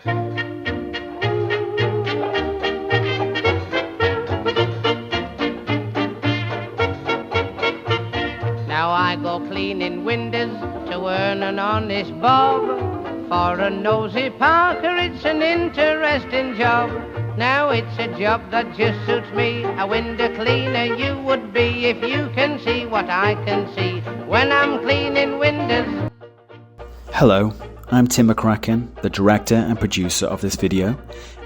Now I go cleaning windows to earn an honest bob. For a nosy Parker, it's an interesting job. Now it's a job that just suits me. A window cleaner you would be if you can see what I can see when I'm cleaning windows. Hello, I'm Tim McCracken, the director and producer of this video,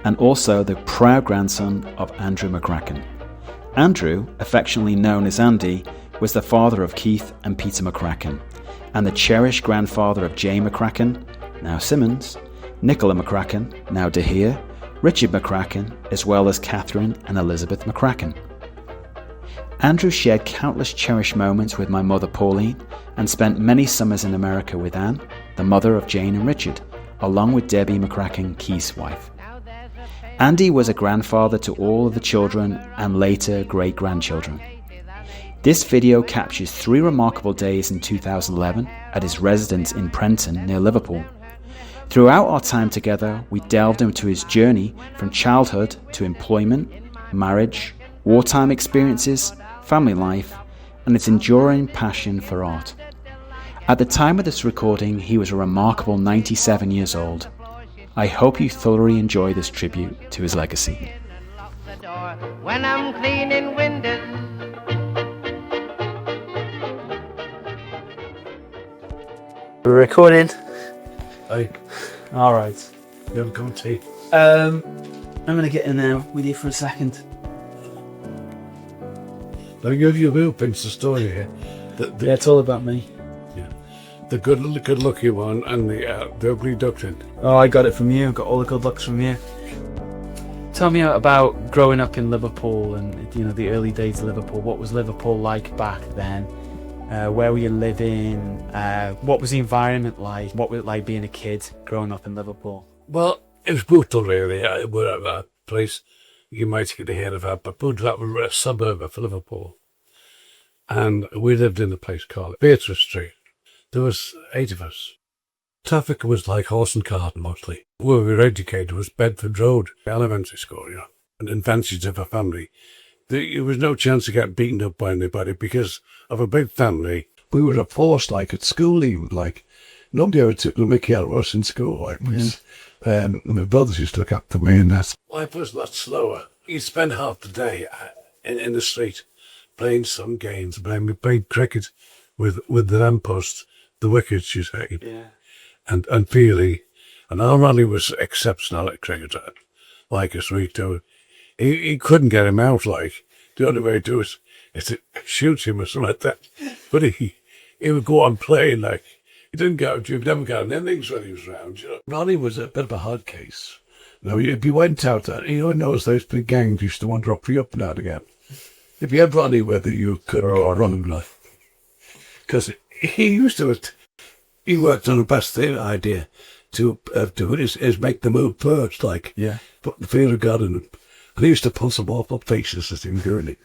and also the proud grandson of Andrew McCracken. Andrew, affectionately known as Andy, was the father of Keith and Peter McCracken, and the cherished grandfather of Jay McCracken, now Simmons, Nicola McCracken, now DeHere, Richard McCracken, as well as Catherine and Elizabeth McCracken. Andrew shared countless cherished moments with my mother Pauline and spent many summers in America with Anne, the mother of Jane and Richard, along with Debbie McCracken, Keith's wife. Andy was a grandfather to all of the children and later great-grandchildren. This video captures 3 remarkable days in 2011 at his residence in Prenton near Liverpool. Throughout our time together, we delved into his journey from childhood to employment, marriage, wartime experiences, family life, and his enduring passion for art. At the time of this recording, he was a remarkable 97 years old. I hope you thoroughly enjoy this tribute to his legacy. When I'm cleaning windows. We're recording. Hey, Alright. you have a cup of tea? I'm going to get in there with you for a second. Let me give you a little pinch of story here. Yeah, it's all about me. The good lucky one and the ugly duckling. Oh, I got it from you. Got all the good looks from you. Tell me about growing up in Liverpool and the early days of Liverpool. What was Liverpool like back then? Where were you living? What was the environment like? What was it like being a kid growing up in Liverpool? Well, it was brutal, really. We're at a place you might get ahead of that, but that was a suburb of Liverpool. And we lived in a place called Beatrice Street. There was 8 of us. Traffic was like horse and cart mostly. Where we were educated was Bedford Road, elementary school, and advantage of a family. There was no chance of getting beaten up by anybody because of a big family. We were a force, like, at school even, like. Nobody ever took the mickey out of us in school, like. My brothers used to look up to me and that. Life was a lot slower. You'd spend half the day in the street playing some games. We played cricket with the lampposts, the wickets, you say. Yeah. And Feely. And our Ronnie was exceptional at cricket, like us, we do. He couldn't get him out, like. The only way to do it is to shoot him or something like that. But he would go on playing, like. He didn't go, you've never got an innings when he was around, Ronnie was a bit of a hard case. Now, if you went out, knows those big gangs used to want to rock you up now and again. If you had Ronnie with you could run, like. Because he worked on the best idea to do it is make the move first, like. Yeah. Put the fear of God in him. And he used to pull some awful faces at him doing it.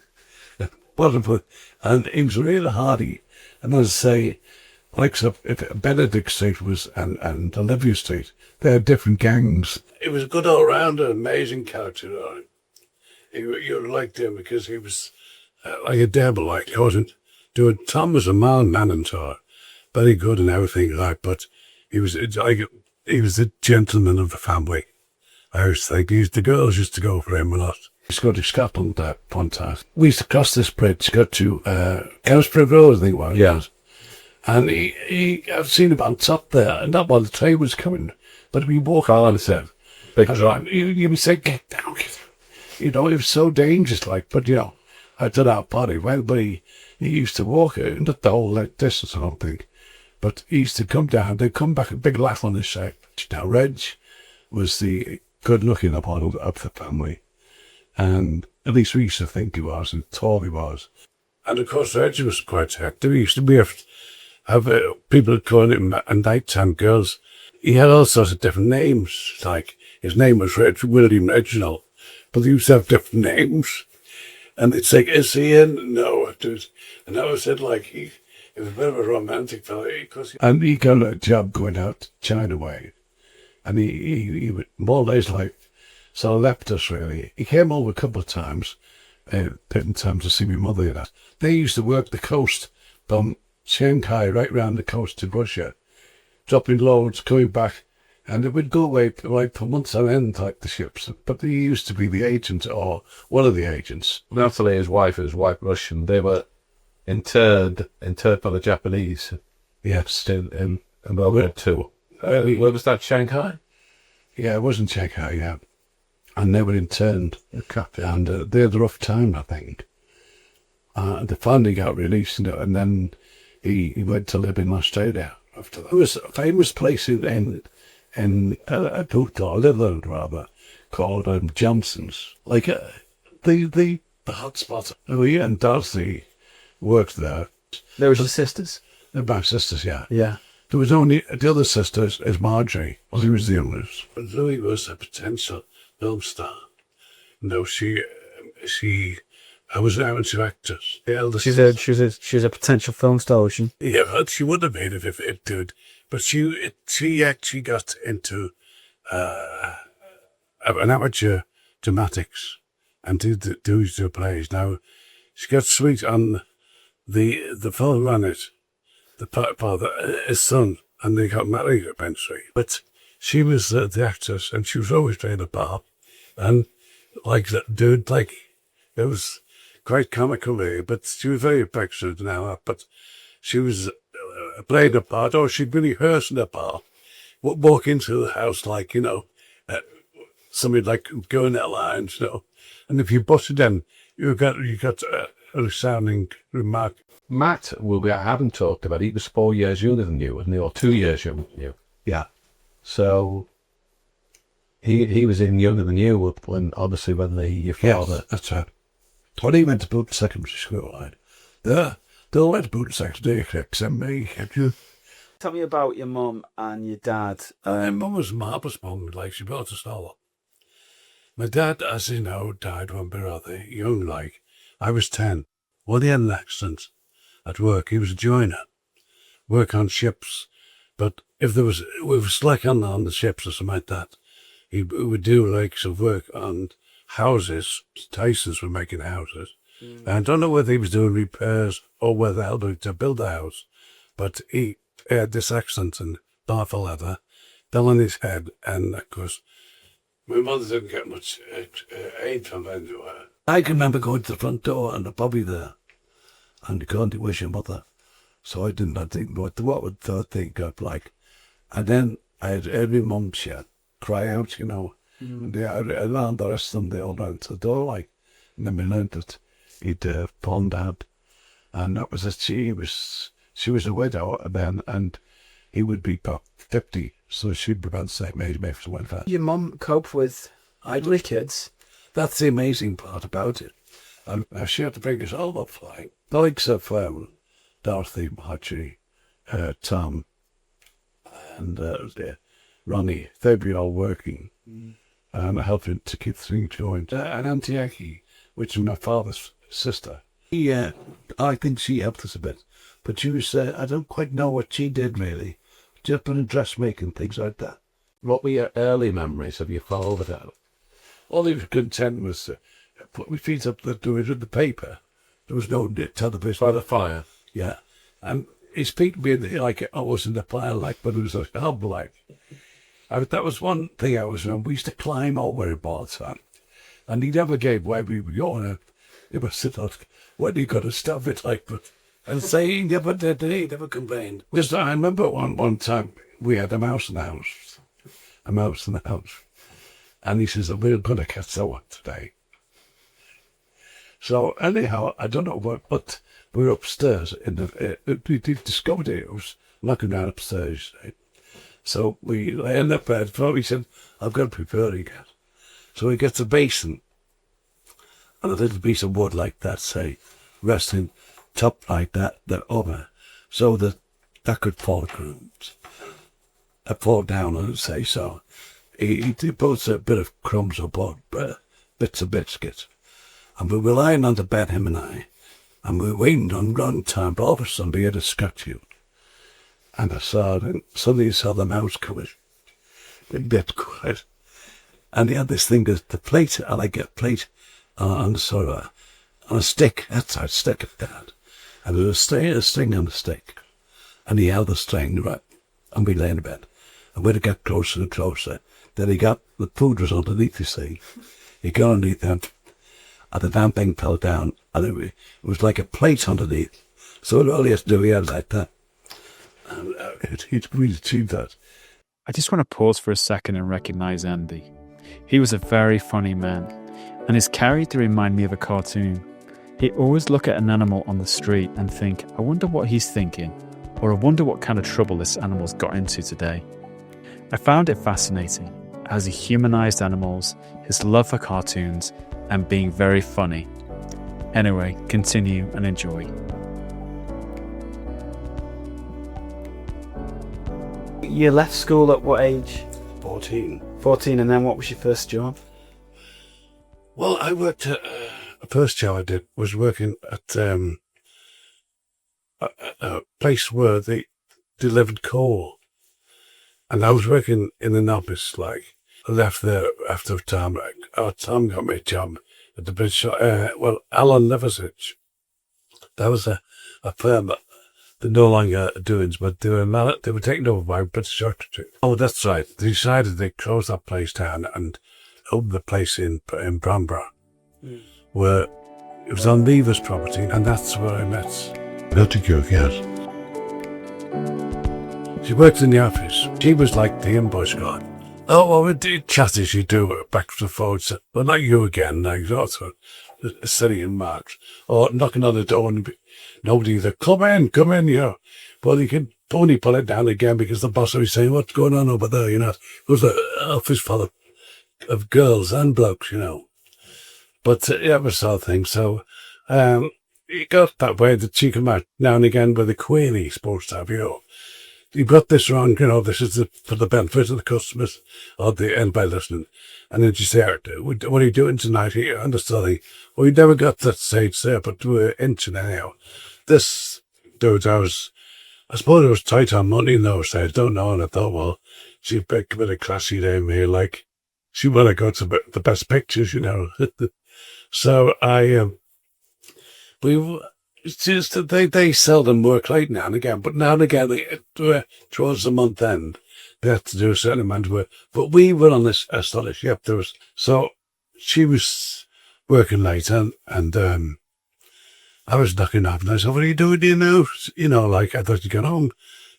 And he was really hardy. And as I say, like if Benedict Street was and Olivia Street, they had different gangs. He was a good all-rounder, amazing character. You liked him because he was like a devil, like. He wasn't doing. Tom was a man and very good and everything, like. But he was the gentleman of the family. I always think the girls used to go for him a lot. We used to go to Scotland that one time. We used to cross this bridge, go to Cowsbury Road, I think it was. Yeah. And I've seen him on top there, and not while the train was coming. But we walk on, and said, you would say, get down. It was so dangerous, like. But, I don't know about it well, but he used to walk, not the whole distance, I don't think. But he used to come down, they'd come back, a big laugh on his side. Now, Reg was the good-looking part of the family. And at least we used to think he was, and tall he was. And, of course, Reg was quite active. He used to have people calling him nighttime girls. He had all sorts of different names, like his name was William Reginald, but he used to have different names. And they'd say, is he in? No. And I said, like, he was a bit of a romantic fellow. And he got a job going out to China way. And he was more or less like, so left us really. He came over a couple of times, in time to see my mother and that. They used to work the coast from Shanghai right round the coast to Russia, dropping loads, coming back, and it would go away like for months on end, like the ships. But he used to be the agent or one of the agents. Natalie, his wife Russian. They were interred by the Japanese. Yes. In World War II. Where was that, Shanghai? Yeah, it wasn't Shanghai, yeah. And they were interned. Okay. And they had a rough time, I think. They finally got released, and then he went to live in Australia after that. There was a famous place in Litherland, rather, called Johnson's. Like the hotspot. We and Darcy worked there. There was your sisters? They're my sisters, yeah. Yeah. There was only the other sister is Marjorie. Well, he was the youngest. But Louis was a potential film star. No, I was an amateur actress. The eldest. She was a potential film star, was she? Yeah, but she would have made it if it did. But she actually got into an amateur dramatics and did two plays. Now, she got sweet on the fellow ran it, the father, his son, and they got married eventually. But she was the actress, and she was always playing a part. And like that dude, like, it was quite comical really, but she was very affectionate now. But she was playing a part, or she'd been rehearsing a part. Walk into the house like, somebody like going that lines, And if you busted in, you got a resounding remark. Matt, I haven't talked about, he was 4 years younger than you, wasn't he? Or 2 years younger than you. Yeah. So he was in younger than you your father. Yes, that's right. When he went to Booton Secondary School, right? They all went to Booton Secondary except me. Tell me about your mum and your dad. Mum was a marvellous mum, like she brought us all up. My dad, as you know, died when we were rather young, like. I was 10. Well, he had an accident at work. He was a joiner, work on ships. But if we were slack on the ships or something like that, he would do like some work on houses. Tyson's were making houses. And I don't know whether he was doing repairs or whether helping to build a house. But he had this accident and half a leather, fell on his head, and of course, my mother didn't get much aid from anywhere. I can remember going to the front door and the Bobby there, and going to wish your mother. So I didn't think what would the thing go like. And then I had every mum cry out, and they around the rest of them, they all ran to the door like, and then we learned that he'd pawned out, and that was it. She was a widow then, and he would be about 50, so she'd be about the same age, maybe something like that. Your mum coped with idly kids. That's the amazing part about it. And she had to bring us all up, like, the likes of Dorothy, Marjorie, Tom, and Ronnie. They'd be all working and helping to keep things going. And Auntie Aki, which is my father's sister, I think she helped us a bit. But she was, I don't quite know what she did really. Just been dressmaking, things like that. What were your early memories of your father, Dad? All he was content was put my feet up to do it with the paper. There was no television. By the fire? Yeah. And his feet being like always in the fire, like, but it was a hub like. That was one thing I was remember. We used to climb over a board, son. And he never gave way we were going. He would sit out, when you got to stop it, like, but. And say he never did, he never complained. Just, I remember one time we had a mouse in the house. A mouse in the house. And he says, we're going to catch that one today. So anyhow, I don't know what, but we were upstairs. We discovered it was knocking around upstairs. Right? So we lay in the bed. He said, I've got to prepare again. So he gets a basin and a little piece of wood like that, say, resting top like that over, so that could fall grooves. Fall down and say so. He puts a bit of crumbs or bits of biscuits. And we were lying on the bed, him and I, and we were waiting on long time, but all of a sudden we had a scratch you. And I saw it, and suddenly I saw the mouse coming. a bit quiet. And he had this thing, the plate, and I get a plate on a stick. That's how I stick it down. And there was a string on the stick. And he held the string, right, and we lay in bed. And when it got closer and closer, then he got, the food was underneath, you see. He got underneath and the damn thing fell down. And it was like a plate underneath. So all he had to do, he had like that. And he'd really achieved that. I just want to pause for a second and recognise Andy. He was a very funny man, and his character reminded me of a cartoon. He'd always look at an animal on the street and think, I wonder what he's thinking, or I wonder what kind of trouble this animal's got into today. I found it fascinating, as he humanised animals, his love for cartoons, and being very funny. Anyway, continue and enjoy. You left school at what age? 14. 14, and then what was your first job? Well, I worked at, the first job I did was working at a place where they delivered coal. And I was working in an office, like, I left there after Tom. Tom got me a job at the British, Alan Levisage. That was a firm that they're no longer doing, but they were taken over by British Electric. Oh, that's right. They decided they'd close that place down and open the place in Bromborough, where it was on Lever's property, and that's where I met Betty Cook, yes. She worked in the office. She was like the invoice guy. Oh, well, we did chat as you do back to the phone, but not you again, like that, silly in March. Or knocking on the door and nobody either, come in, you know. But you can only pull it down again because the boss was saying, what's going on over there, you know. It was an office full of girls and blokes, you know. But it was all thing. So it got that way that she came out now and again with a query supposed to have, you know. You got this wrong, you know, this is for the benefit of the customers or the anybody listening. And then she said, what are you doing tonight here on the study? Well, we never got that stage there, but we were inching anyhow. This dude, I suppose it was tight on money in those days, don't know, and I thought, well, she'd be a bit of classy name here, like, she want to go to the best pictures, you know. So it's just they seldom work late now and again, but now and again, towards the month end, they had to do a certain amount of work. But we were on this study shift. So she was working late, and I was knocking off, and I said, what are you doing here now? You know, like, I thought you'd get home.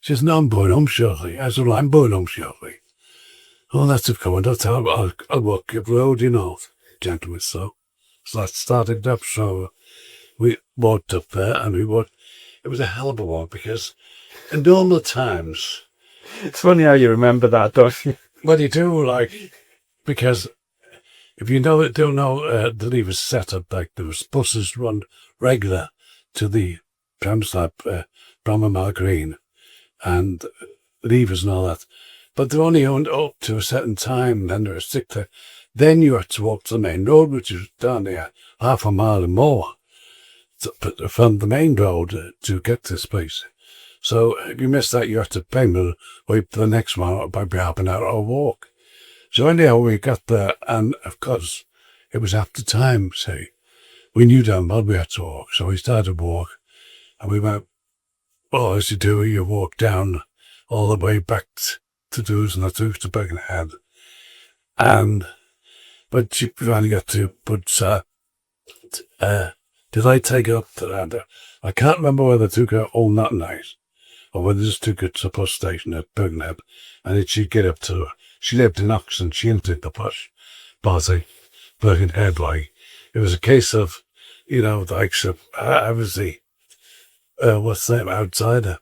She says, no, I'm going home shortly. I said, well, I'm going home shortly. Oh, that's a comment. I'll walk up the road, you know, gentlemen. So that started up, so we walked up there, and it was a hell of a walk, because in normal times... It's funny how you remember that, don't you? Well, you do, like, because if you don't know, the Lever's set up, like, there was buses run regular to the Brommer Green, and Lever's and all that. But they're only owned up to a certain time, then they're stick to. Then you had to walk to the main road, which is down there, half a mile and more, from the main road to get to this place. So if you missed that, you had to pay me wait for the next one, by half an hour or walk. So anyhow, we got there, and of course, it was after time, say. We knew damn well we had to walk, so we started to walk, and we went, well, as you do, you walk down all the way back to Doos and to Birkenhead. But she finally got to put, did I take her up to that? I can't remember whether I took her all that night, or whether I just took her to the bus station at Birkenhead, and then she'd get up to her. She lived in Oxon, she entered the bus, Birkenhead, like. It was a case of, you know, like, I was the, what's the name, outsider.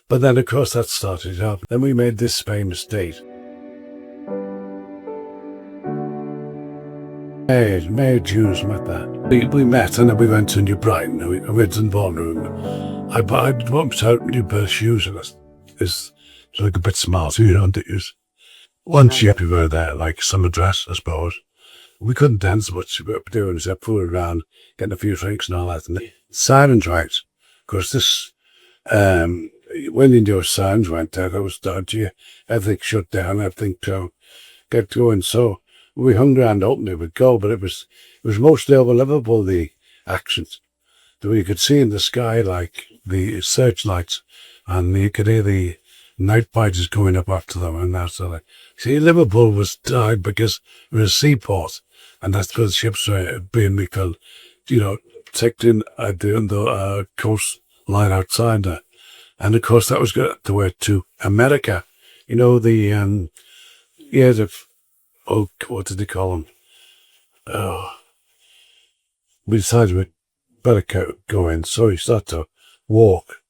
But then, of course, that started up. Then we made this famous date. May or June, met that. We met, and then we went to New Brighton, and we went to the ballroom. I bought out new pair of shoes, and it's like a bit smart, you know, to use. Once we were there, like summer dress, I suppose. We couldn't dance much, we were doing except fooling around, getting a few drinks and all that. And the sirens went. Of course, this, when the Indoor sirens went out, it was dodgy. Everything shut down, everything. So get going. So we hung around hoping it would go, but it was mostly over Liverpool, the actions. You could see in the sky like the searchlights, and you could hear the night fighters going up after them, and that sort of. See, Liverpool was died because it was a seaport, and that's because ships were being refilled, tucked in at the coastline outside there. And of course, that was going to way to America. What did they call them? Oh, we decided we'd better go in, so we started to walk.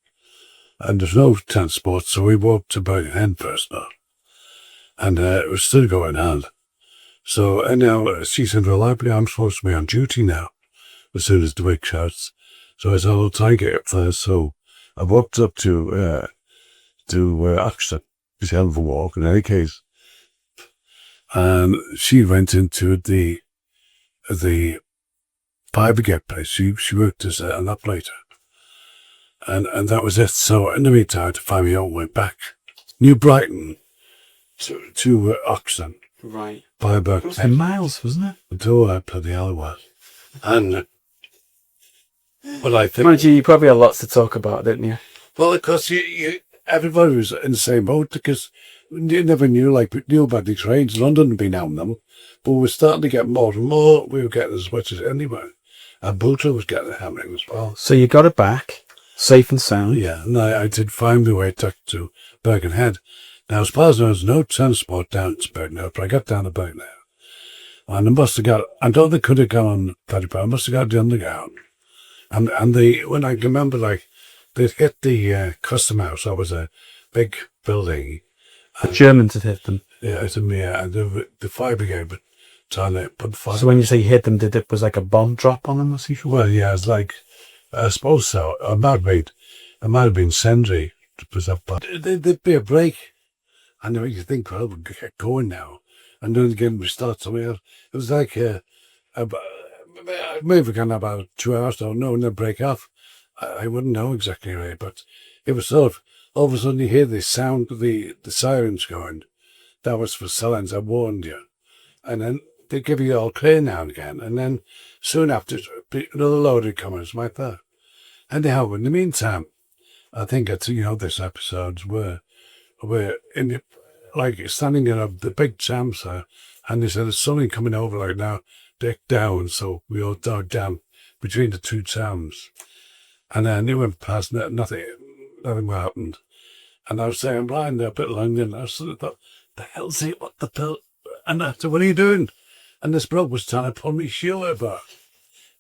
And there's no transport, so we walked to Birkenhead first now. And it was still going on. So anyhow, she said, well, I believe I'm supposed to be on duty now, as soon as the wig shouts. So I said, I'll try and get up there. So I walked up to Oxford. It's a hell of a walk in any case. And she went into the fire brigade place. She worked as an operator. And that was it. So in the meantime, I had to find my own way back. New Brighton to Oxford. Right. By about it was 10 miles, wasn't it? To bloody hell it was. And well, I think... Mind you probably had lots to talk about, didn't you? Well, of course, everybody was in the same boat because you never knew about these rains. London had been on them, but we were starting to get more and more. We were getting as much as anywhere. And Bootle was getting hammering as well. So you got it back, safe and sound? Yeah, and I did find my way to Birkenhead. Now, as far as there was no transport down to Birkenhead, but I got down to Birkenhead. And I must have got, I don't think I could have gone on ferry, but I must have got the underground. And when I remember, they'd hit the custom house. That was a big building. The Germans had hit them. Yeah, and the fire brigade were trying to put fire. So when you say hit them, was like a bomb drop on them? Was he? Well, yeah, it's I suppose so. It might have been Sendry. There'd be a break. And you think, well, we'll get going now. And then again, we start somewhere else. It was like, maybe gone about 2 hours, don't know, and then break off. I wouldn't know exactly right, but it was sort of, all of a sudden you hear the sound of the sirens going. That was for Sellens, I warned you. And then they give you all clear now and again. And then soon after, another load of comers like that. Anyhow, in the meantime, I think it's, this episode's where we're in standing in the big jams there, and they said there's something coming over now, deck down, so we all dug down between the two jams. And then they went past, nothing happened. And I was saying, blind there a bit longer, and I sort of thought, the hell's it, what the hell? And I said, what are you doing? And this bloke was trying to pull me shoe over.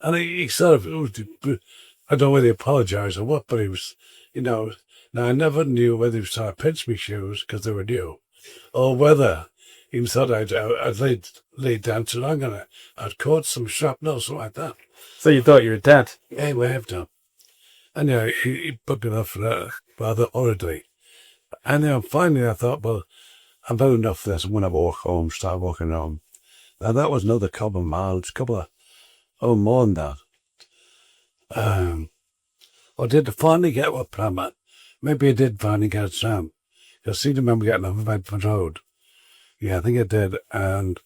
And he sort of, I don't know whether he apologised or what, but he was, now I never knew whether he was trying to pinch me shoes because they were new, or whether he thought I'd laid down too long and I'd caught some shrapnel or something like that. So you thought you were dead? Yeah, he waved him. And he buggered off rather horridly. And finally I thought, well, I've had enough of this. And when I walk home, start walking home. Now that was another couple of miles, more than that. Or did I finally get what plan? Maybe I did finally get a tram. I seem to remember getting off Bedford Road. Yeah, I think I did. And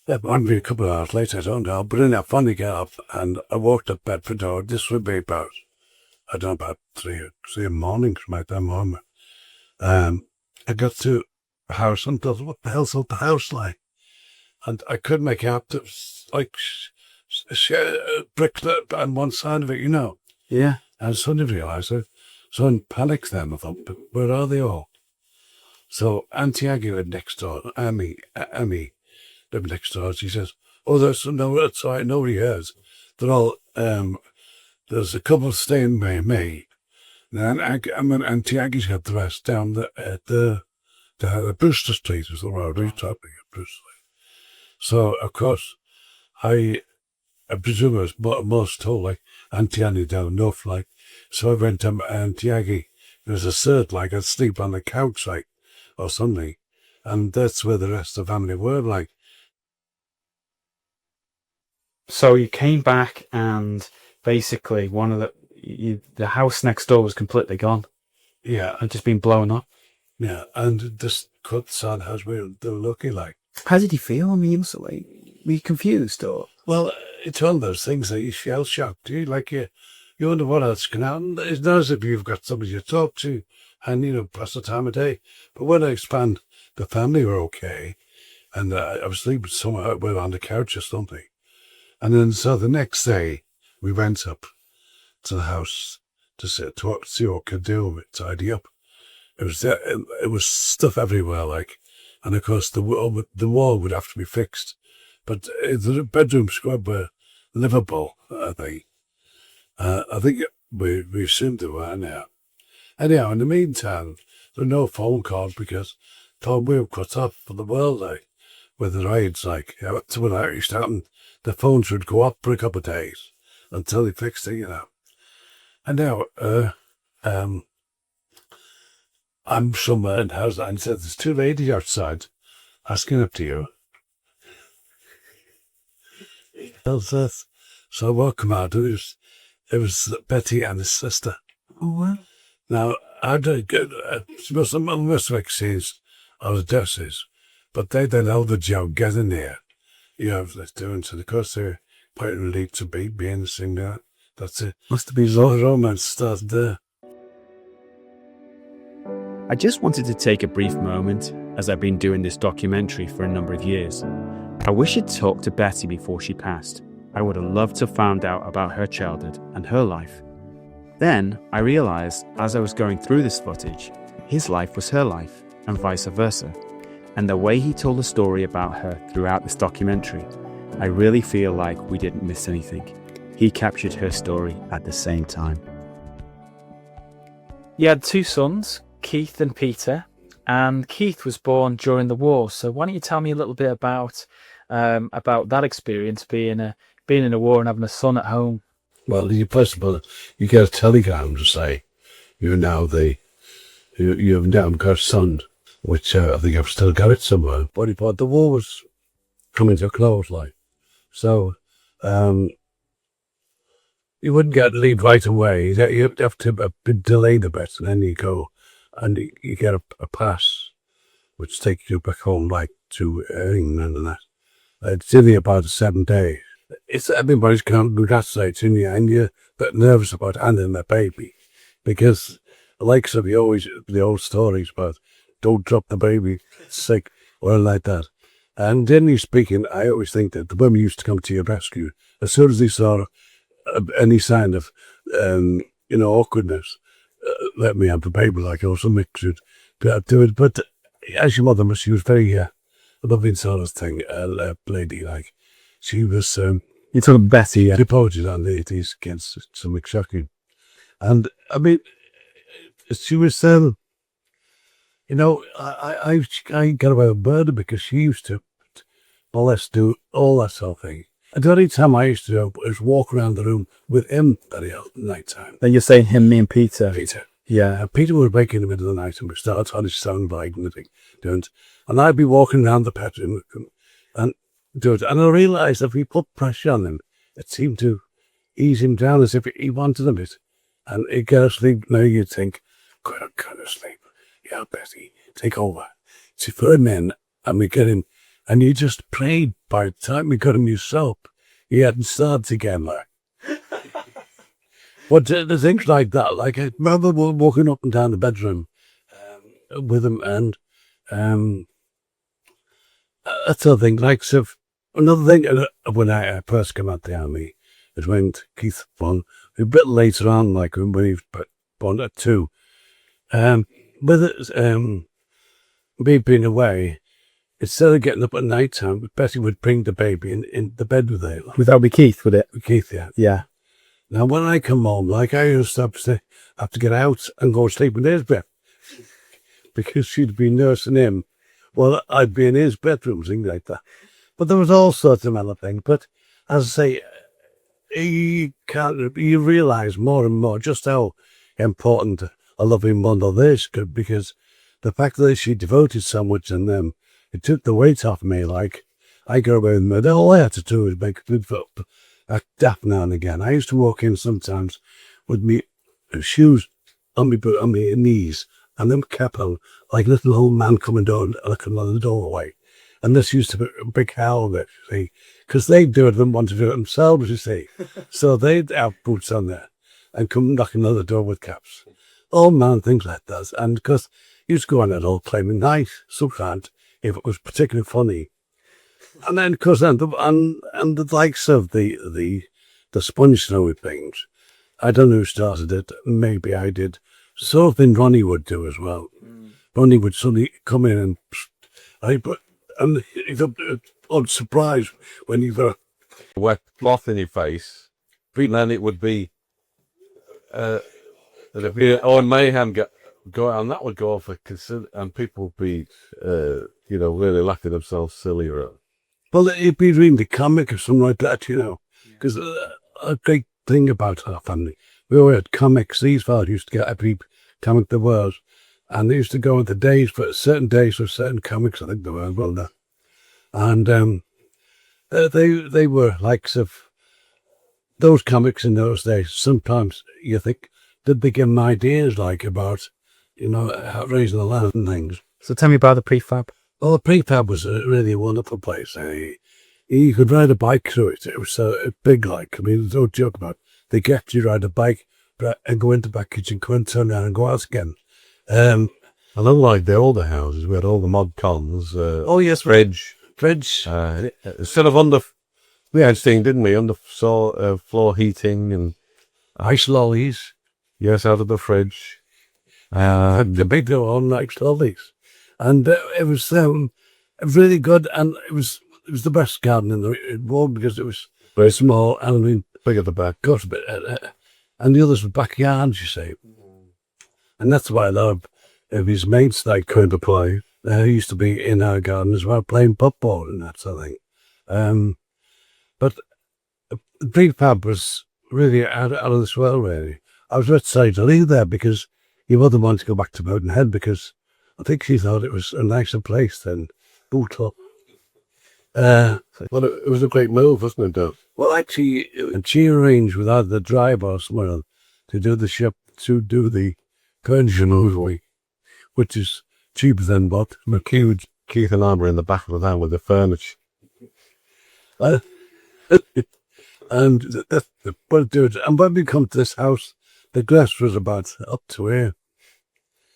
that might be a couple of hours later, I don't know. But then I finally got up and I walked up Bedford Road. This would be about, I don't know, about 3 in the morning, from that moment. I got to a house and thought, what the hell's up the house like? And I couldn't make out. It was like bricks on one side of it, Yeah. And suddenly realised it. So in panic then, I thought, but where are they all? So Auntie Aggie lived next door. Amy lived next door. She says, oh, that's all right, nobody hears. They're all, there's a couple staying by me. And Auntie Aggie's got the rest down the Brewster Street is the road. We're talking at Brewster Street. So, of course, I presume it was most told, Auntie Annie down north, so I went to Auntie Aggie. There was a third, I'd sleep on the couch, or something. And that's where the rest of the family were, So you came back and basically one of the house next door was completely gone. Yeah. Had just been blown up. Yeah, and this cuts on as we were lucky, like. How did he feel? I mean, he must, like, were you confused or? Well, it's one of those things that you shell shocked. You wonder what else can happen. It's not as if you've got somebody to talk to and, pass the time of day. But when I expand, the family were okay. And I was sleeping somewhere on the couch or something. And then so the next day, we went up to the house to see what we could do, tidy up. It was stuff everywhere, like. And of course, the wall would have to be fixed. But the bedroom scrub were livable, I think. I think we assumed they were now. Anyhow, in the meantime, there were no phone calls because we were cut off from the world, like, with the raids, like. So when that used to happen, the phones would go up for a couple of days until they fixed it, And now, I'm somewhere in the house and said, there's two ladies outside asking up to you. So I walked come out. It was Betty and his sister. Oh, well. Now, I did get, must have exchanged our addresses, but they did all the job getting there. Let's do it. So of course they were quite relieved to be being the same there. That's it. Must have been The romance started there. I just wanted to take a brief moment, as I've been doing this documentary for a number of years. I wish I'd talked to Betty before she passed. I would have loved to find out about her childhood and her life. Then I realised, as I was going through this footage, his life was her life, and vice versa. And the way he told the story about her throughout this documentary, I really feel like we didn't miss anything. He captured her story at the same time. You had two sons, Keith and Peter, and Keith was born during the war. So why don't you tell me a little bit about that experience, being in a war and having a son at home? Well, you get a telegram to say you've now got a son, which I think I've still got it somewhere. But the war was coming to a close, like. So, you wouldn't get leave right away. You have to delay the bit, and then you go, and you get a pass, which takes you back home, like, to England and that. It's only about 7 days. Everybody's congratulating you, and you're a bit nervous about handing their baby, because like some the old stories about don't drop the baby, it's sick, or like that. And generally speaking, I always think that the women used to come to your rescue as soon as they saw any sign of, awkwardness. Let me have the baby, like, or something should do it. But as your mother, she was very loving sort of thing, lady, like. She was, You're talking Betty, yeah? Deported on these against some McCracken. And, I mean, she was, I got away with murder because she used to do all that sort of thing. And the only time I used to do was walk around the room with him at night time. Then you're saying him, me and Peter. Peter. Yeah. Peter would wake in the middle of the night and would start on his soundbite and everything. And I'd be walking around the bedroom and do it. And I realised if we put pressure on him, it seemed to ease him down as if he wanted a bit. And he'd get asleep. Now you'd think, go to sleep. Yeah, Betty, take over. So put him in and we get him. And you just prayed by the time we got him yourself. He hadn't started again, like. But the things like that, like I remember walking up and down the bedroom with him, and that sort of thing. Like, so another thing, when I first came out the army, is when Keith born, a bit later on, like when he was born at 2. With me being away, instead of getting up at night time, Betty would bring the baby in the bed with her. Without me, Keith, would it? With Keith, yeah. Yeah. Now, when I come home, like I used to have to get out and go sleep in his bed because she'd be nursing him. Well, I'd be in his bedroom, things like that. But there was all sorts of other things. But as I say, you realise more and more just how important a loving mother is, because the fact that she devoted so much to them, it took the weight off me. Like, I go away with me. All I had to do was make a good daft now and again. I used to walk in sometimes with me shoes on my knees and them kept on like little old man coming down, looking on the doorway. And this used to be a big howl there, you see, because they didn't want to do it themselves, you see. So they'd have boots on there and come knocking on the door with caps. Old man, things like that. And because he used to go on that old claiming nice, sometimes, if it was particularly funny. And then, because and the likes of the sponge snowy things, I don't know who started it. Maybe I did. Something Ronnie would do as well. Ronnie would suddenly come in and he's on surprise when you got a wet cloth in your face. Then it would be that if you mayhem go out, and that would go off and people would be really laughing themselves silly or. Well, it'd be reading the comic or something like that, because a great thing about our family, we always had comics. These fellas used to get every comic there was, and they used to go on the days for certain comics, I think there were, well done. And they were likes of those comics in those days. Sometimes you think, did they give them ideas like about, raising the land and things? So tell me about the prefab. Well, the prefab was a really wonderful place. You could ride a bike through it. It was so big, like, I mean, there's no joke about it. They get you ride a bike and go into the back kitchen, go and turn around and go out again. And unlike the older houses, we had all the mod cons. Oh, yes. Fridge. Instead of we had thing, didn't we? Floor heating and ice lollies. Yes, out of the fridge. The big one, ice lollies. And it was really good, and it was the best garden in the world because it was very small and I mean big at the back, got a bit, and the others were backyards, you see. And that's why I love his mates like came to play. They used to be in our garden as well, playing football and that sort of thing. But the prefab was really out of this world, really. I was sorry to leave there because your mother wanted to go back to Bowdenhead because I think she thought it was a nicer place than Bootle. Well, it was a great move, wasn't it, Dave? Well, actually, she arranged with either the driver or someone to do the furniture movie, which is cheaper than what McHugh. Keith and I were in the back of the van with the furniture. And that's what do it. And when we come to this house, the grass was about up to here.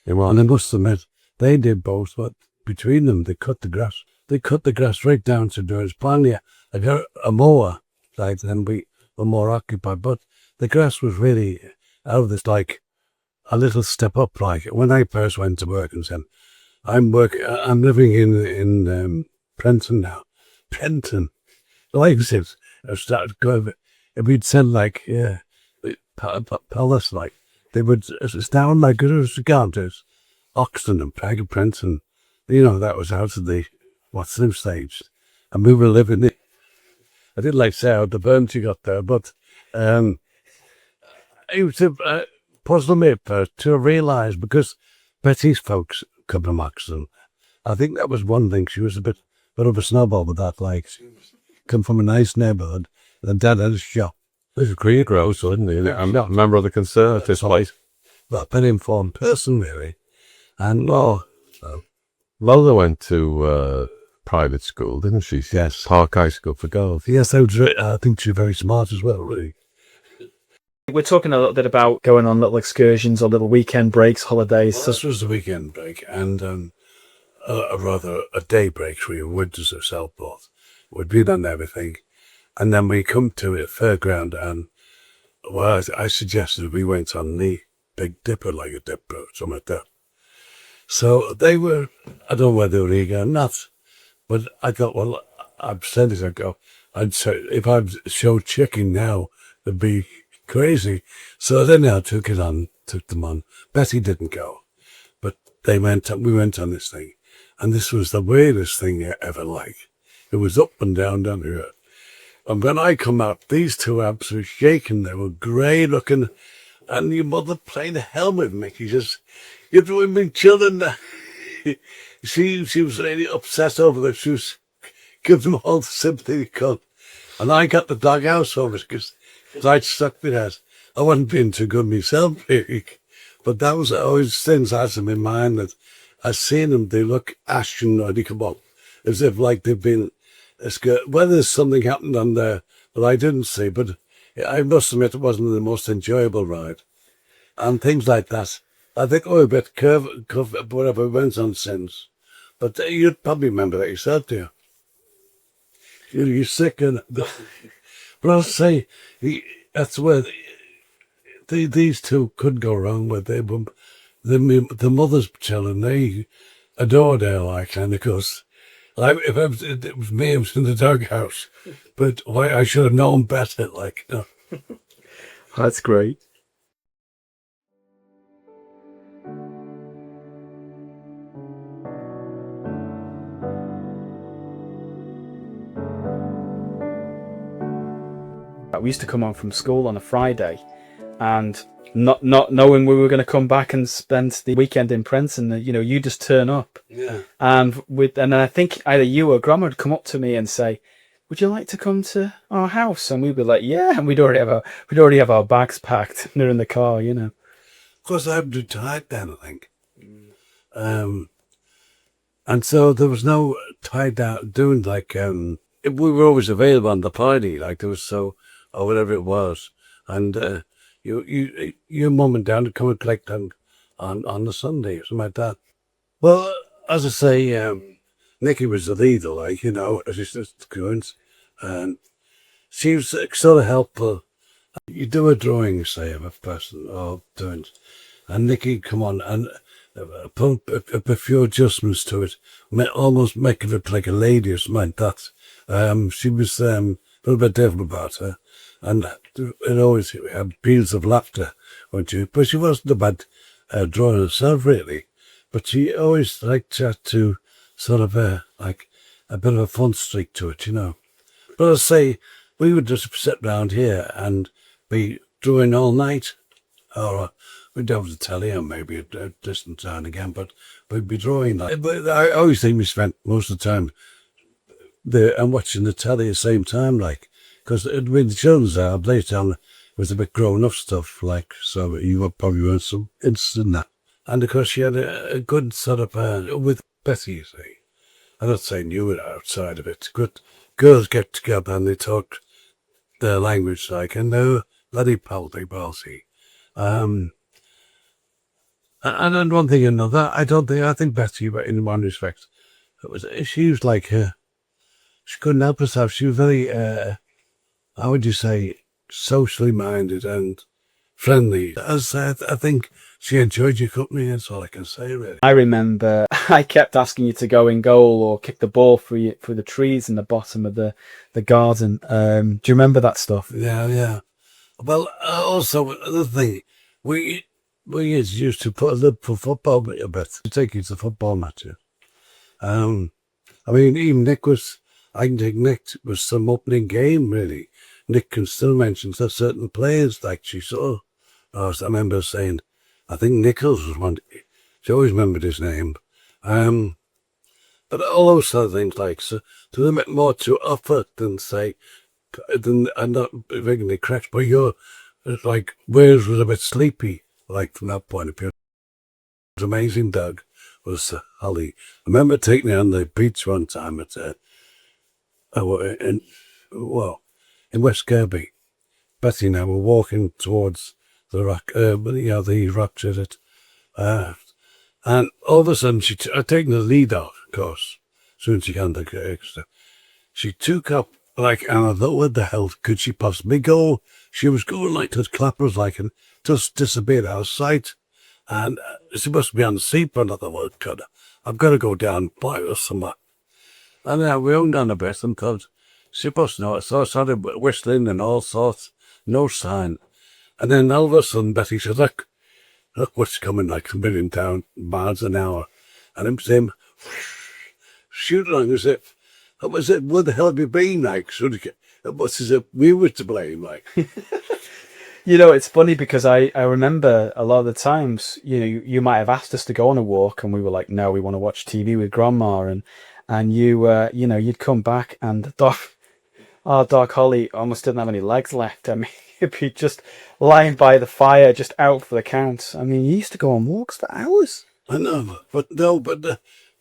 And I must admit, they did both, but between them, they cut the grass. They cut the grass right down to do it. Finally, I got a mower, like, then we were more occupied. But the grass was really out of this, like, a little step up, like, when I first went to work and said, I'm living in Prenton now. Prenton. Like I said, I started going, if we'd said, like, Palace, like, they would, it's down like it was Countess, Oxton and Prague and Prenton. That was out of the, what's the stage. And we were living in, I didn't like say how the burnt you got there, but it was a puzzle me first to realise, because Betty's folks come from Oxton. I think that was one thing. She was a bit of a snowball with that, like, come from a nice neighbourhood, and Dad had a shop. This is greengrocer, isn't he? I'm not a member of the Conservative place. Well, a very informed person, really. And Lola went to private school, didn't she? Yes. Park High School for girls. Yes, I think she's very smart as well, really. We're talking a little bit about going on little excursions or little weekend breaks, holidays. Well, this was a weekend break, and a day break for your winters of Southport. We'd been on everything. And then we come to a fairground, and I suggested we went on the Big Dipper, like a dipper or something like that. So they were, I don't know whether they were eager or not, but I thought, well, I've said it, I'd say, if I'd show chicken now, it'd be crazy. So then I took them on. Betty didn't go, but we went on this thing, and this was the weirdest thing ever, like. It was up and down here. And when I come out, these two abs were shaking. They were grey looking. And your mother playing the hell with me. She just, you're doing me children. She was really upset over that. She was giving them all the sympathy they could. And I got the doghouse over it because I'd stuck with that. I wasn't being too good myself, really. But that was always since has them in mind that I seen them, they look ashen or they come up as if like they've been whether there's something happened on there that I didn't see, but I must admit it wasn't the most enjoyable ride. And things like that. I think a bit curve whatever went on since. But you'd probably remember that yourself, do you? You're sick and but I'll say that's where these two could go wrong with they were the mother's children, they adored her like, and of course if it was me, it was in the doghouse. But why I should have known better, like, you know. That's great. We used to come home from school on a Friday, and not knowing we were going to come back and spend the weekend in Prenton, you know, you just turn up. Yeah. And I think either you or Grandma would come up to me and say, "Would you like to come to our house?" And we'd be like, "Yeah." And we'd already have our bags packed. And they're in the car, you know. Of course, I hadn't retired then, I think. And so there was no tied down doing like we were always available on the party, like there was or whatever it was, and your mum and dad would come and collect them on the Sunday or something like that. Well, as I say, Nikki was the leader, like, you know, as it's just going, and she was sort of helpful. You do a drawing, say, of a person or doing, and Nikki come on and put a few adjustments to it, almost make it look like a lady or something like that. She was a little bit different about her, and it always had peals of laughter, wasn't you? But she wasn't a bad drawer herself, really. But she always liked to sort of like a bit of a fun streak to it, you know. But I say, we would just sit round here and be drawing all night, or we'd have the telly on maybe a distant time again, but we'd be drawing. Like, but I always think we spent most of the time there and watching the telly at the same time, like, because when the children's are playtime was a bit grown-up stuff, like, so you probably weren't so interested in that. And of course, she had a good sort of with Betty, you see. I'm not saying you were outside of it. Good girls get together and they talk their language, like, and they're bloody palsy. And then one thing or another, I think Betty, in one respect, she was like she couldn't help herself. She was very, how would you say, socially minded and friendly. As I think she enjoyed your company, that's all I can say, really. I remember I kept asking you to go in goal or kick the ball through the trees in the bottom of the garden. Do you remember that stuff? Yeah. Well, also, another thing, we used to put a Liverpool football a bit to take you to football matches. I mean, even I can think Nick was some opening game, really. Nick can still mention certain players, like she saw. I remember saying, I think Nichols was one. She always remembered his name. But all those sort of things, like, so to a bit more to offer than say, I'm not regularly correct, but it's like, Wales was a bit sleepy, like, from that point of view. It was amazing, Doug, was Holly. I remember taking her on the beach one time in West Kirby. Betty and I were walking towards the rock, the rocks at it. And all of a sudden, I'd taken the lead out, of course, as soon as she got the extra. She took up, like, and I thought, where the hell could she possibly go? She was going like to clappers, like, and just disappeared out of sight. And she must be on the seafront. I thought, well, I've got to go down by her somewhere. And we hung down a bit and thought, she must know it. So I started whistling and all sorts, no sign. And then all of a sudden, Betty said, look what's coming, like a million miles an hour. And it was him, shoot along as if, where the hell have you been, like? It was as if we were to blame, like. You know, it's funny because I remember a lot of the times, you know, you might have asked us to go on a walk and we were like, no, we want to watch TV with Grandma. And you, you know, you'd come back and Doc Holly almost didn't have any legs left. I mean, You'd be just lying by the fire, just out for the count. I mean, you used to go on walks for hours. I know, but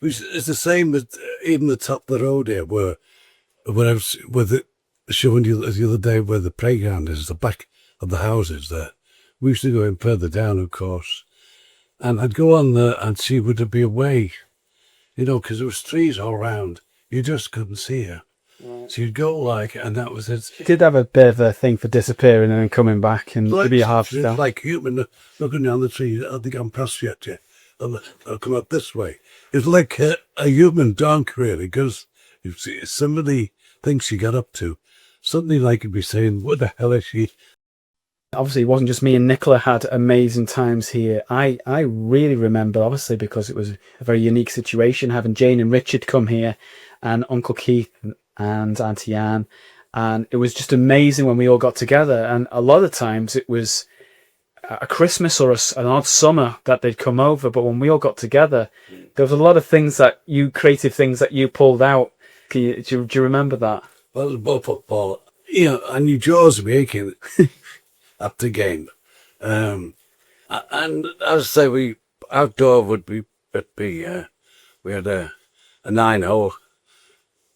it's the same as even the top of the road here, where I was showing you the other day where the playground is, the back of the houses there. We used to go in further down, of course, and I'd go on there and she would be away, because there was trees all around. You just couldn't see her. Right. So you'd go and that was it. She did have a bit of a thing for disappearing and then coming back, and maybe a half down. Like human looking down the tree. I think I'm past yet. I'll come out this way. It's like a human donk, really, because you see some of the things she got up to. Suddenly, like you'd be saying, what the hell is she? Obviously, it wasn't just me and Nicola had amazing times here. I really remember, obviously, because it was a very unique situation, having Jane and Richard come here, and Uncle Keith and Auntie Anne. And it was just amazing when we all got together. And a lot of times it was a Christmas or an odd summer that they'd come over. But when we all got together, there was a lot of creative things that you pulled out. Do you remember that? Well, it was both football. I knew jaws were aching at the game. And as I say, outdoor would be, we had a 9-hole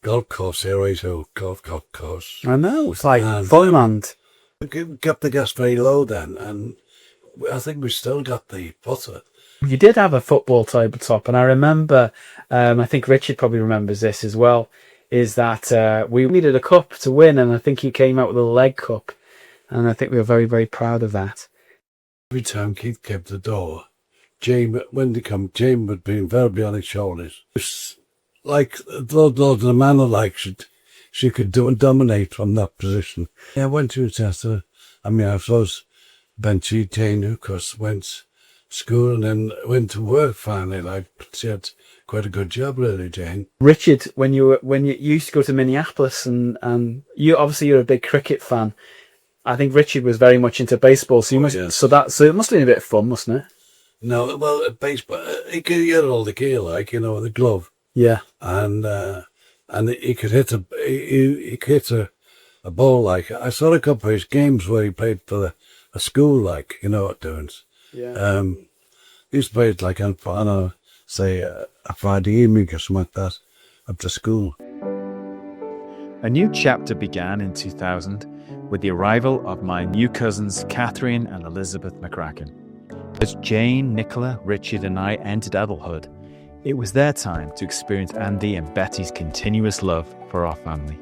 golf course here, 8-hole golf course. I know, it's like Volleyland. We kept the gas very low then, and I think we still got the putter. You did have a football tabletop, and I remember, I think Richard probably remembers this as well, is that we needed a cup to win, and I think you came out with a leg cup, and I think we were very, very proud of that. Every time Keith came to the door, when they come, Jane would be invariably on his shoulders. It's like Lord and the manor, like she could dominate from that position. Yeah, I went to Chester. I suppose Jane, of course, went to school and then went to work finally. She had quite a good job, really, Jane. Richard, when you used to go to Minneapolis, and you're a big cricket fan. I think Richard was very much into baseball, so so it must have been a bit of fun, mustn't it? No, well, baseball, he could get all the gear, the glove. Yeah, and he could hit a ball. I saw a couple of his games where he played for a school, what doings. Yeah. He used to play it on a Friday evening or something like that after school. A new chapter began in 2000 with the arrival of my new cousins Catherine and Elizabeth McCracken. As Jane, Nicola, Richard and I entered adulthood, it was their time to experience Andy and Betty's continuous love for our family.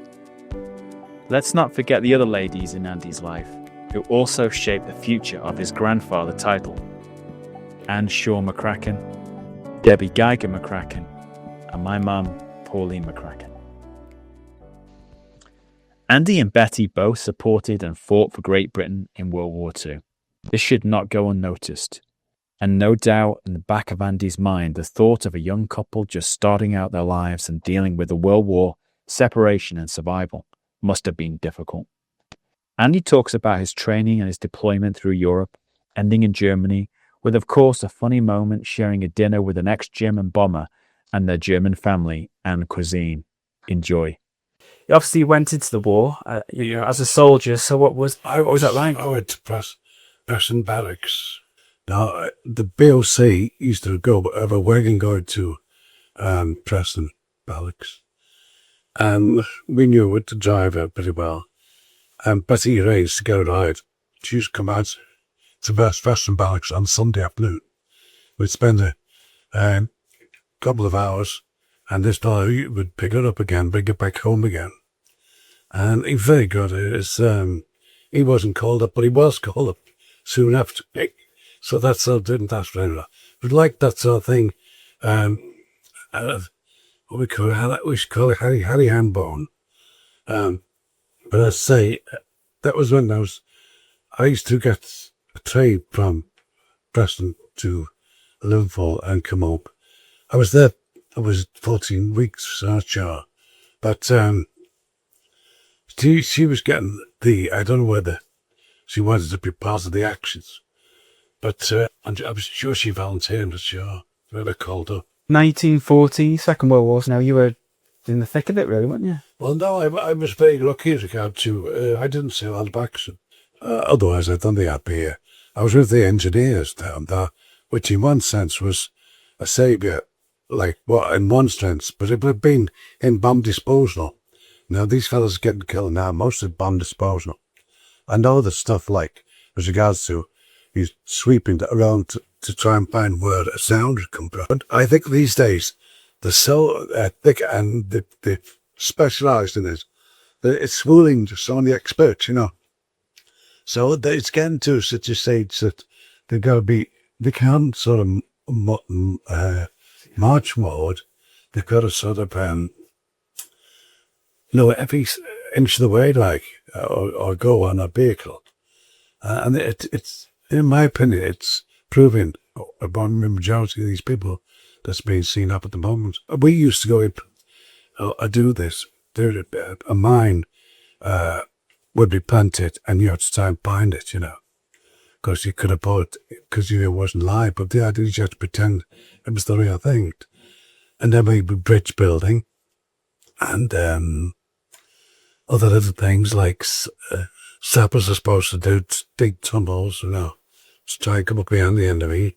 Let's not forget the other ladies in Andy's life, who also shaped the future of his grandfather title. Anne Shaw McCracken, Debbie Geiger McCracken, and my mum, Pauline McCracken. Andy and Betty both supported and fought for Great Britain in World War II. This should not go unnoticed. And no doubt in the back of Andy's mind, the thought of a young couple just starting out their lives and dealing with the World War, separation and survival must have been difficult. Andy talks about his training and his deployment through Europe, ending in Germany, with of course a funny moment sharing a dinner with an ex-German bomber and their German family and cuisine. Enjoy. You obviously went into the war as a soldier, so what was that like? I went to Preston Barracks. Now, the BOC used to have a wagon going to Preston Barracks. And we knew it to drive her pretty well. And Betty arranged to get a ride. She used to come out to Preston Barracks on Sunday afternoon. We'd spend a couple of hours, and this fella would pick her up again, bring her back home again. And he was very good. He wasn't called up, but he was called up soon after. So that sort of didn't last very long. But like that sort of thing, we should call it Harry Hambone. But I say, that was when I used to get a train from Preston to Liverpool and come up. I was there, I was 14 weeks, I'm not sure. But she was getting I don't know whether she wanted to be part of the actions. But I was sure she volunteered, I'm sure. They were called up. 1940, Second World War. Now you were in the thick of it, really, weren't you? Well, no, I was very lucky as regard to. I didn't see a lot of action. Otherwise, I don't think I'd be here. I was with the engineers down there, which in one sense was a saviour, like, what, in one sense, but it would have been in bomb disposal. Now, these fellas are getting killed now, mostly bomb disposal. I know the stuff, like, as regards to he's sweeping around to try and find where a sound would come from. But I think these days, they're so thick and they've specialised in it, that it's fooling to some of the experts, you know. So it's getting to such a stage that they've got to be, they can't sort of march mode. They've got to sort of, every inch of the way, like, or go on a vehicle. And it's, in my opinion, it's proving upon the majority of these people that's being seen up at the moment. We used to go in, do this, a mine would be planted and you had to try and find it, you know, because you could have bought it, because you knew it wasn't live, but the idea is you had to pretend it was the real thing. And then we would bridge building and other little things like sappers are supposed to do, dig tunnels, you know, to try and come up behind the enemy.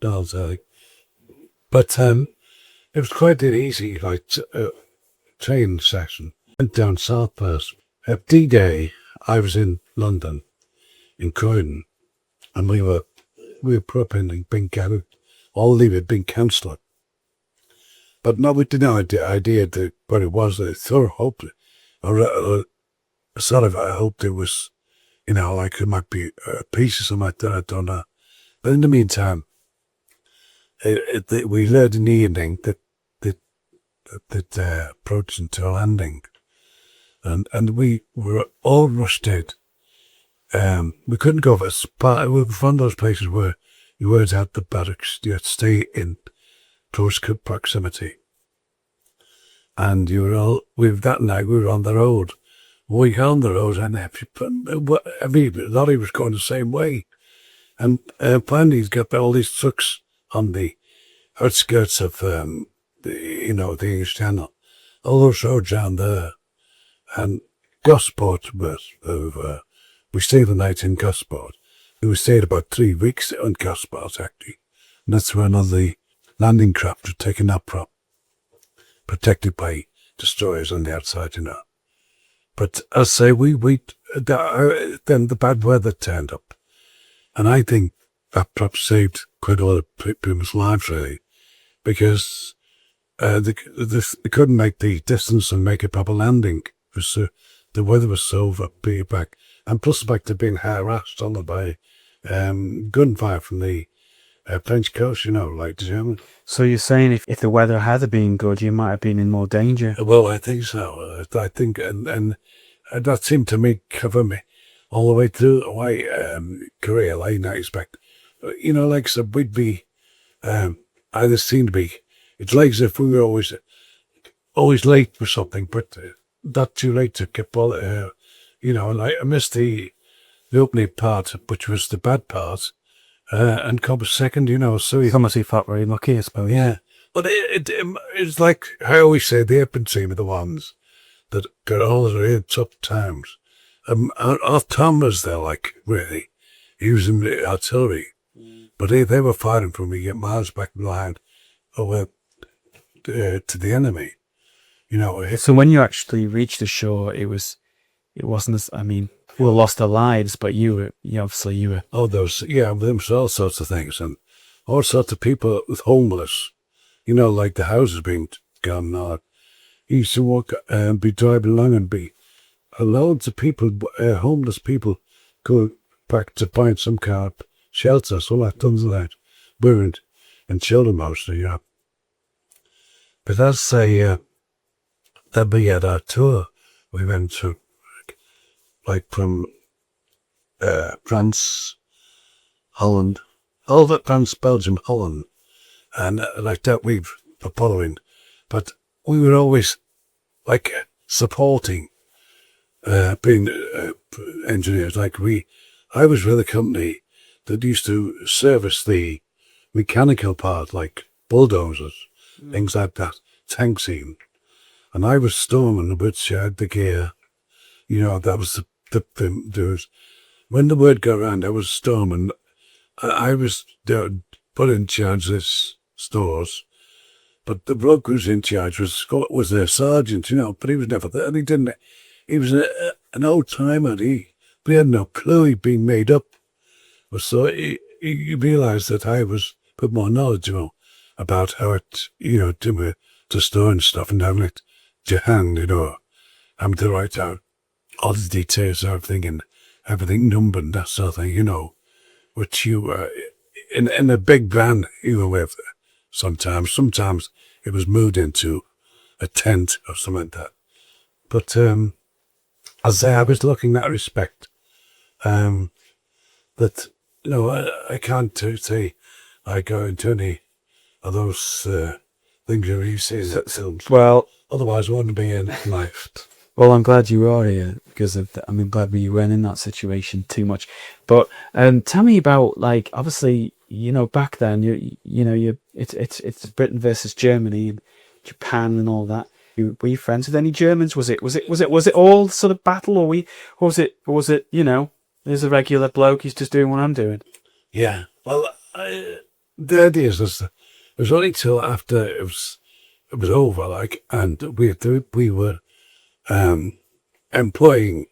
But it was quite an easy, like, train session. Went down south first. At D-Day, I was in London, in Croydon, and we were put up in being gathered. All leave it being cancelled. But no, we didn't have the idea that what it was. I sort of hoped, I hoped it was, you know, like it might be a piece or something like that. I don't know. But in the meantime, we learned in the evening that approaching to a landing, and we were all rushed out. We couldn't go for a spot. We were one of those places where you weren't at the barracks. You had to stay in close proximity. And that night we were on the road. We got on the road and every lorry was going the same way. And finally he's got all these trucks on the outskirts of, the English Channel. All those roads down there. And Gosport we stayed the night in Gosport. We stayed about 3 weeks in Gosport, actually. And that's where none of the landing craft were taken up from. Protected by destroyers on the outside, you know. But as I say, then the bad weather turned up. And I think that perhaps saved quite a lot of people's lives, really. Because they couldn't make the distance and make a proper landing. The weather was so back. And plus the fact of being harassed on by gunfire from the French coast, you know, like the German. So you're saying if the weather had been good, you might have been in more danger? Well, I think so. I think, and that seemed to me cover me all the way through Korea. I didn't expect, you know, like I said, we'd be, either seemed to be, it's like as if we were always late for something, but not too late to get all, you know, and I missed the opening part, which was the bad part. And come second, you know, so you must have felt very lucky, I suppose. Yeah, but it's like I always say, the Epsom team are the ones that got all the real tough times. Our Tom was there, like, really, using the artillery, but they were fighting for me, get miles back behind, over to the enemy, you know. So when you actually reached the shore, it wasn't as, I mean, we lost our lives, but you were. Oh, there was all sorts of things, and all sorts of people with homeless, you know, like the houses being gone out. You used to walk and be driving along and be loads of people, homeless people, go back to find some kind of shelter, so like tons of that, women and children mostly, yeah. But as then we had our tour, we went to, like, from France, Holland, all that France, Belgium, Holland, and like that we were following. But we were always, like, supporting, being engineers. Like I was with a company that used to service the mechanical part, like bulldozers, things like that, tanks even. And I was storming, which had the gear, you know, that was the when the word got around, there was a storm, and I was put in charge of this stores. But the bloke who was in charge was their sergeant, but he was never there. And he was an old timer, but he had no clue he'd been made up. So he realised that I was put more knowledge, about how it, to store and stuff, and having it to hand, having to write out all the details of everything and everything numbered and that sort of thing, which you, in a big van, you were with. Sometimes it was moved into a tent or something like that. But as I was looking in that respect, that I can't say I go into any of those things you see in films. Well, Otherwise, I wouldn't be in life. well, I'm glad you are here because of I'm glad you weren't in that situation too much. But tell me about, like, obviously, back then it's Britain versus Germany and Japan and all that. Were you friends with any Germans? Was it all sort of battle, or was it there's a regular bloke, he's just doing what I'm doing? Yeah. Well, the idea is it was only till after it was over, like, and we were employing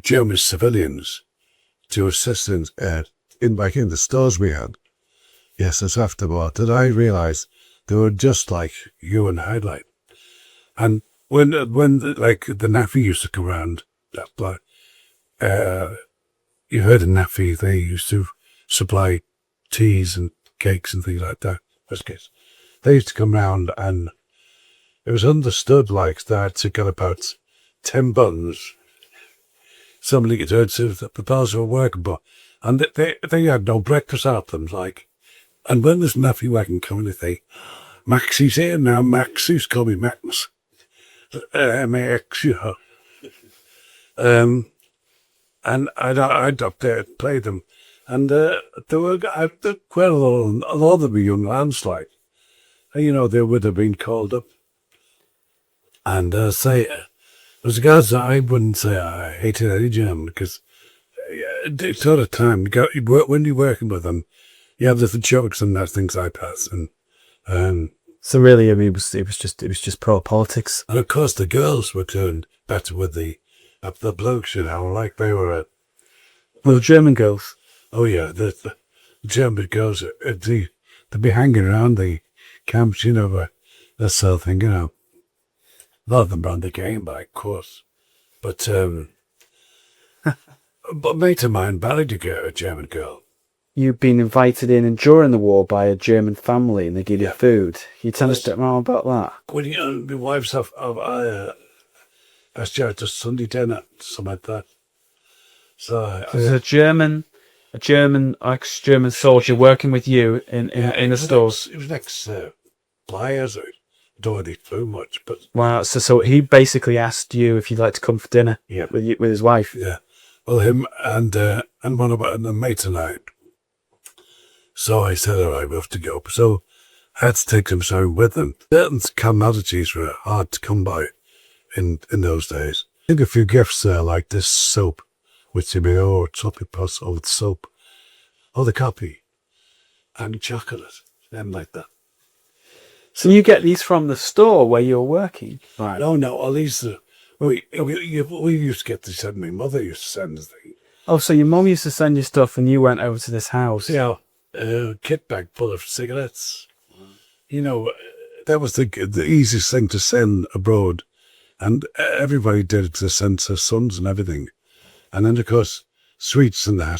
German civilians to assist in the stores we had. Yes, it's afterward that I realised they were just like you and I, like. And when the NAFI used to come around, you heard of NAFI, they used to supply teas and cakes and things like that. Biscuits. They used to come round, and it was understood, like, that to get about 10 buns. Somebody could heard the bells were working, and they had no breakfast out them, like. And when this NAFI wagon coming, they say, Maxie's here now, Maxie's coming, Max. Max, and I'd up there and play them. And there were quite a lot of them young lads, like. They would have been called up. And say, as regards that, I wouldn't say I hated any German, because it's sort of time. When you're working with them, you have different jokes and that things like that. And So really, I mean, it was just pro politics. And of course, the girls were turned better with the blokes, like they were. Well, German girls. Oh yeah, the German girls, they'd be hanging around the camps, that sort of thing, A lot of them ran the game, by of course. But a mate of mine married a German girl. You've been invited in and during the war by a German family, and they give you food. Can you tell us a bit more about that? When my wife's asked her to Sunday dinner, something like that. So There's a German ex-German soldier working with you in the stores. It was next pliers. I don't really do much, but Wow. So he basically asked you if you'd like to come for dinner. Yeah. With his wife. yeah. Well, him and one of the mates and I. So I said, all right, we have to go. So I had to take them something with them. Certain commodities were hard to come by in those days. I think a few gifts there, like this soap, which they made, chocolate puffs with soap, the coffee, and chocolate, them like that. So you get these from the store where you're working? Right. No, all these, we used to get to send, my mother used to send things. Oh, so your mum used to send you stuff and you went over to this house? Yeah, a kit bag full of cigarettes. That was the easiest thing to send abroad. And everybody did it to send their sons and everything. And then, of course, sweets and that.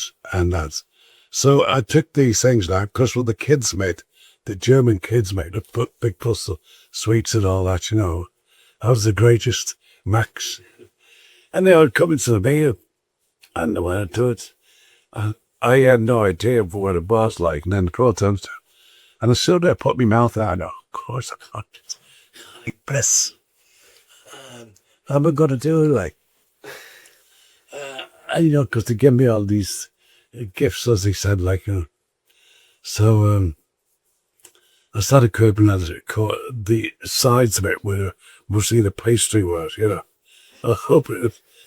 So I took these things now, because what the German kids made, a big fuss of sweets and all that, That was the greatest, Max. And they would come into the meal, and they went to it. And I had no idea of what it was like. And then the protons, and I stood there, put my mouth out. Of course I can't. Like, bless. How am I going to do it, like? Because they give me all these gifts, as they said, like, So I started curbing the sides of it where mostly the pastry was, I hope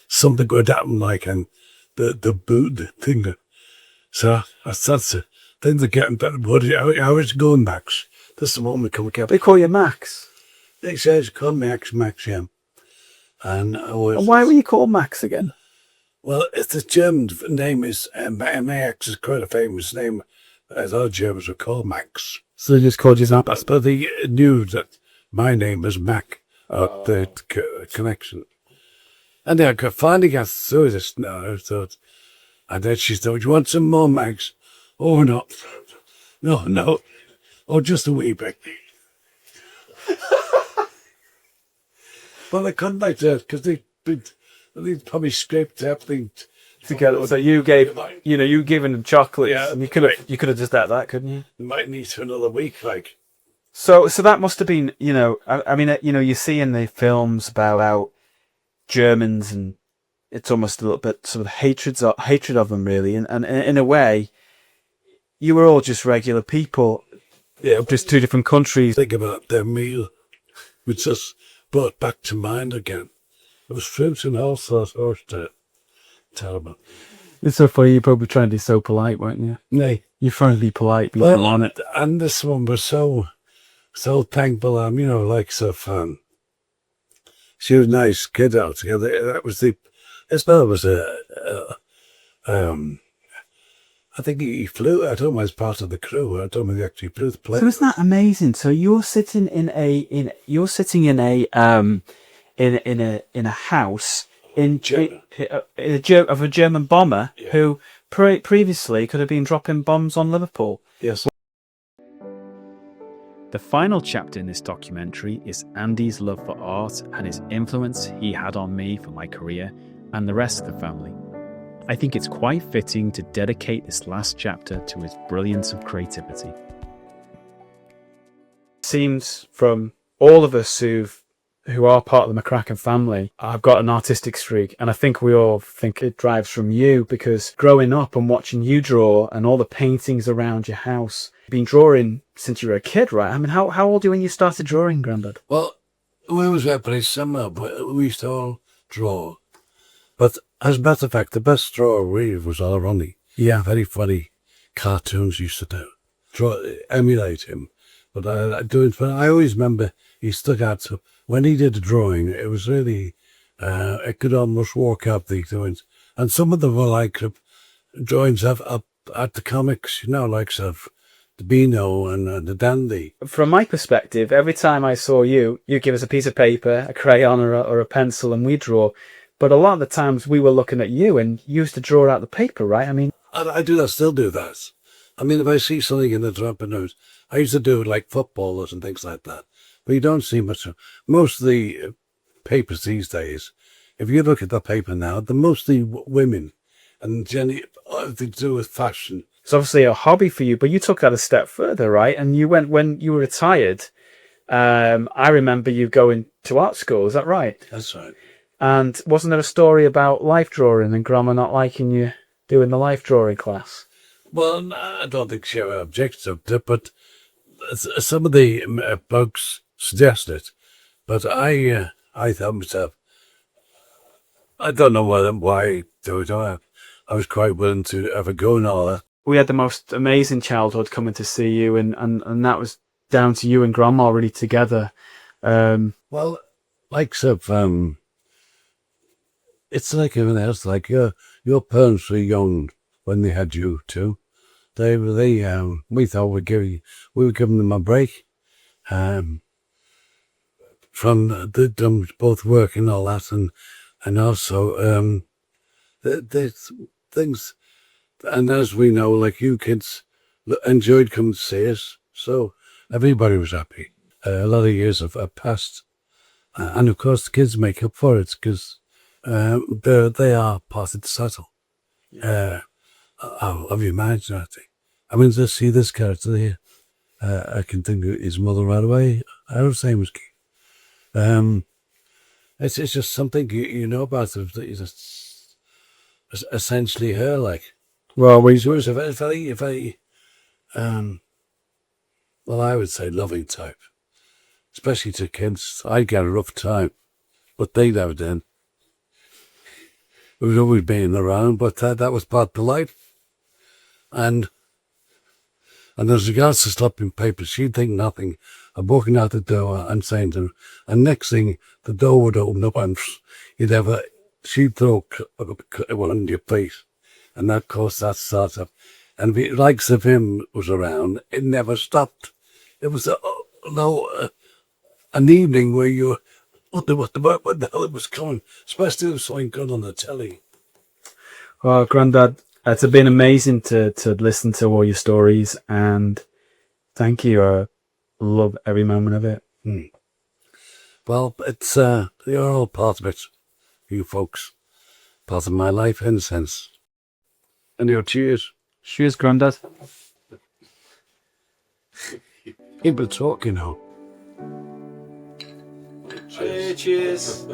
something would happen, like, and the boot the thing. So that's it. Things are getting better. But how is it going, Max? This is the moment we come They call you Max. They says call Max, yeah. And why were you called Max again? Well, it's the German name is Max is quite a famous name, as all Germans would call Max. So they just called you that. But they knew that my name was Mac, the connection. And I finally got through this now, I thought. And then she thought, you want some more, Max? Oh, no. No. Oh, just a wee bit. Well, they couldn't like that, because they probably scraped everything Together. So you gave, you given them chocolates, Yeah. and you could have just had that, couldn't you? You might need for another week, like. So that must have been, I mean, you see in the films about Germans, and it's almost a little bit sort of hatred of them, really, and in a way, you were all just regular people, Yeah, just two different countries. think about their meal, which just brought back to mind again. It was fruit and all sorts of terrible. It's so funny. You're probably trying to be so polite, weren't you? Nay. You're trying to be polite, but Well, on it. and this one was so thankful. Like so fun. She was a nice kid altogether. That was Isabel was I think he flew. I don't know as part of the crew. I don't know if he actually flew the plane. So isn't that amazing? So you're sitting in a house of a German bomber who previously could have been dropping bombs on Liverpool. Yes. The final chapter in this documentary is Andy's love for art and his influence he had on me for my career and the rest of the family. I think it's quite fitting to dedicate this last chapter to his brilliance of creativity. Seems from all of us who are part of the McCracken family, I've got an artistic streak, and I think we all think it drives from you, because growing up and watching you draw and all the paintings around your house, you've been drawing since you were a kid, right? I mean, how old were you when you started drawing, Grandad? Well, we was very similar, but we used to all draw. But as a matter of fact, the best drawer we was all Ronnie. Yeah. Very funny cartoons used to do. Emulate him. But I always remember he stuck out. So when he did a drawing, it was really, it could almost walk up the drawings. And some of them were like drawings up at the comics, like of the Beano and the Dandy. From my perspective, every time I saw you give us a piece of paper, a crayon or a pencil, and we draw. But a lot of the times we were looking at you, and you used to draw out the paper, right? I mean, I do that, still do that. I mean, if I see something in the trumpet notes, I used to do it like footballers and things like that. But you don't see much. Most of the papers these days, if you look at the paper now, they're mostly women, and Jenny, they do with fashion. it's obviously a hobby for you, but you took that a step further, right? And you went, when you were retired, I remember you going to art school, is that right? That's right. And wasn't there a story about life drawing and Grandma not liking you doing the life drawing class? Well, I don't think she ever objected to it, but some of the blokes suggest it. But I thought myself, I don't know why do it. I was quite willing to have a go and all that. We had the most amazing childhood coming to see you, and that was down to you and Grandma really together. Well, like it's like everything else. Like your parents were young when they had you too. We thought we were giving them a break, from them both work and all that, and also the things. And as we know, like you kids enjoyed coming to see us, so everybody was happy. A lot of years have passed, and of course the kids make up for it because they are part of the settle. Have you managed that thing? I mean, to see this character here, I can think of his mother right away. I was the same as Keith. It's just something you know about it. It's essentially her, like. Well, She was a very, well, I would say loving type, especially to kids. I'd get a rough time, but they'd have it then. was always being around, but that was part of the life. And as regards to stopping papers, she'd think nothing of walking out the door and saying to them, and next thing, the door would open up and she'd throw one in your face. And of course, that starts up. And the likes of him was around, it never stopped. It was an evening where you wonder what the hell it was coming, especially if it was something good on the telly. Well, Grandad, it's been amazing to listen to all your stories, and thank you. I love every moment of it. Well, it's you're all part of it, you folks. Part of my life, in a sense. And your cheers. Cheers, Grandad. People talking now. Cheers.